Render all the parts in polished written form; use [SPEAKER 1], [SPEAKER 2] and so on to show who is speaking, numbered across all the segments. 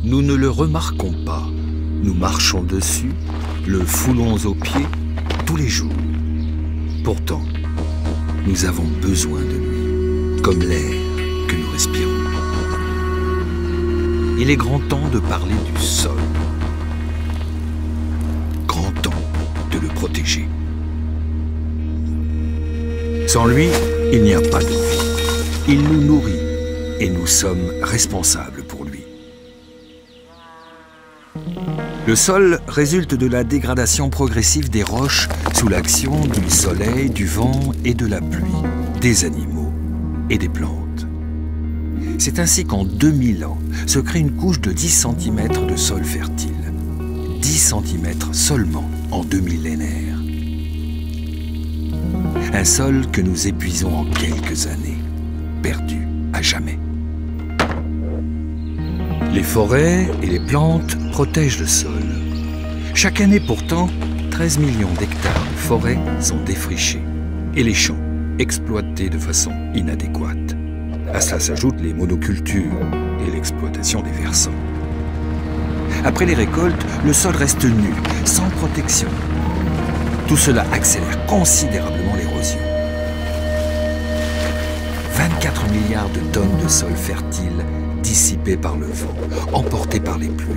[SPEAKER 1] nous ne le remarquons pas. Nous marchons dessus, le foulons aux pieds tous les jours. Pourtant, nous avons besoin de lui, comme l'air que nous respirons. Il est grand temps de parler du sol. Grand temps de le protéger. Sans lui, il n'y a pas de vie. Il nous nourrit et nous sommes responsables pour lui. Le sol résulte de la dégradation progressive des roches sous l'action du soleil, du vent et de la pluie, des animaux et des plantes. C'est ainsi qu'en 2000 ans se crée une couche de 10 cm de sol fertile. 10 cm seulement en 2 millénaires. Un sol que nous épuisons en quelques années, perdu à jamais. Les forêts et les plantes protègent le sol. Chaque année pourtant, 13 millions d'hectares de forêts sont défrichés et les champs exploités de façon inadéquate. À cela s'ajoutent les monocultures et l'exploitation des versants. Après les récoltes, le sol reste nu, sans protection. Tout cela accélère considérablement l'érosion. 24 milliards de tonnes de sol fertile dissipées par le vent, emportées par les pluies.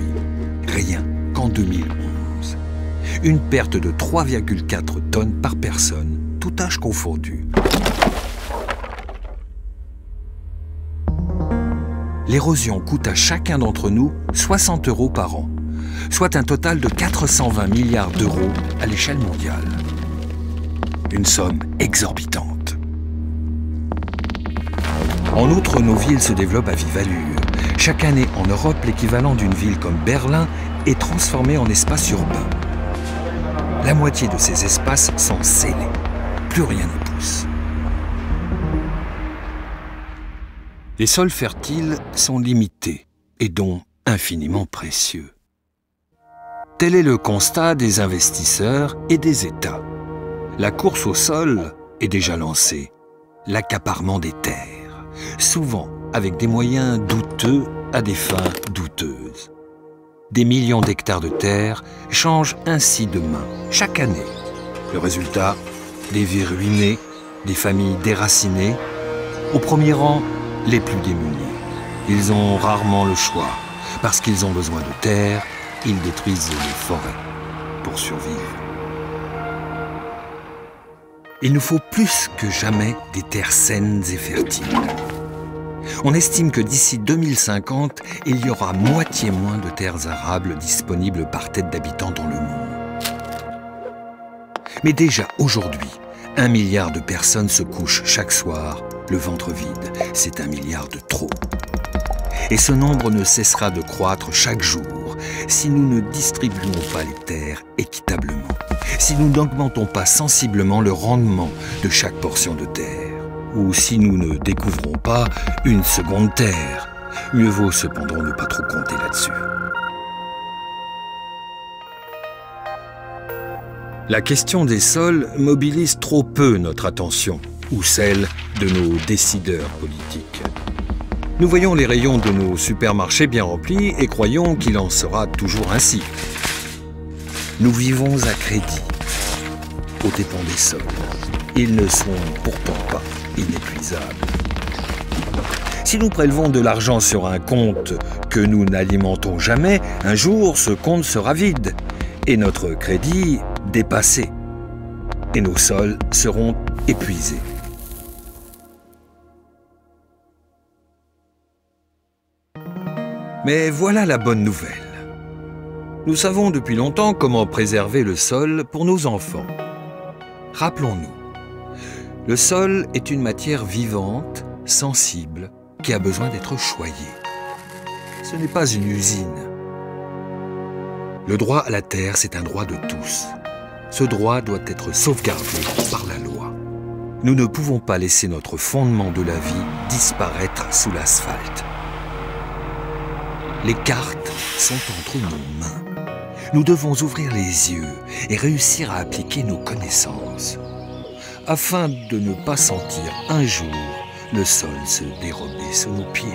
[SPEAKER 1] Rien qu'en 2011. Une perte de 3,4 tonnes par personne, tout âge confondu. L'érosion coûte à chacun d'entre nous 60 € par an, soit un total de 420 milliards d'euros à l'échelle mondiale. Une somme exorbitante. En outre, nos villes se développent à vive allure. Chaque année, en Europe, l'équivalent d'une ville comme Berlin est transformé en espace urbain. La moitié de ces espaces sont scellés. Plus rien ne pousse. Les sols fertiles sont limités et donc infiniment précieux. Tel est le constat des investisseurs et des États. La course au sol est déjà lancée. L'accaparement des terres, souvent avec des moyens douteux à des fins douteuses. Des millions d'hectares de terre changent ainsi de main chaque année. Le résultat, des vies ruinées, des familles déracinées, au premier rang, les plus démunis. Ils ont rarement le choix. Parce qu'ils ont besoin de terre, ils détruisent les forêts pour survivre. Il nous faut plus que jamais des terres saines et fertiles. On estime que d'ici 2050, il y aura moitié moins de terres arables disponibles par tête d'habitants dans le monde. Mais déjà aujourd'hui, 1 milliard de personnes se couchent chaque soir, le ventre vide. C'est 1 milliard de trop. Et ce nombre ne cessera de croître chaque jour si nous ne distribuons pas les terres équitablement, si nous n'augmentons pas sensiblement le rendement de chaque portion de terre, ou si nous ne découvrons pas une seconde terre. Mieux vaut cependant ne pas trop compter là-dessus. La question des sols mobilise trop peu notre attention, ou celle de nos décideurs politiques. Nous voyons les rayons de nos supermarchés bien remplis et croyons qu'il en sera toujours ainsi. Nous vivons à crédit, aux dépens des sols. Ils ne sont pourtant pas inépuisables. Si nous prélevons de l'argent sur un compte que nous n'alimentons jamais, un jour ce compte sera vide et notre crédit dépassé. Et nos sols seront épuisés. Mais voilà la bonne nouvelle. Nous savons depuis longtemps comment préserver le sol pour nos enfants. Rappelons-nous, le sol est une matière vivante, sensible, qui a besoin d'être choyée. Ce n'est pas une usine. Le droit à la terre, c'est un droit de tous. Ce droit doit être sauvegardé par la loi. Nous ne pouvons pas laisser notre fondement de la vie disparaître sous l'asphalte. Les cartes sont entre nos mains. Nous devons ouvrir les yeux et réussir à appliquer nos connaissances, afin de ne pas sentir un jour le sol se dérober sous nos pieds.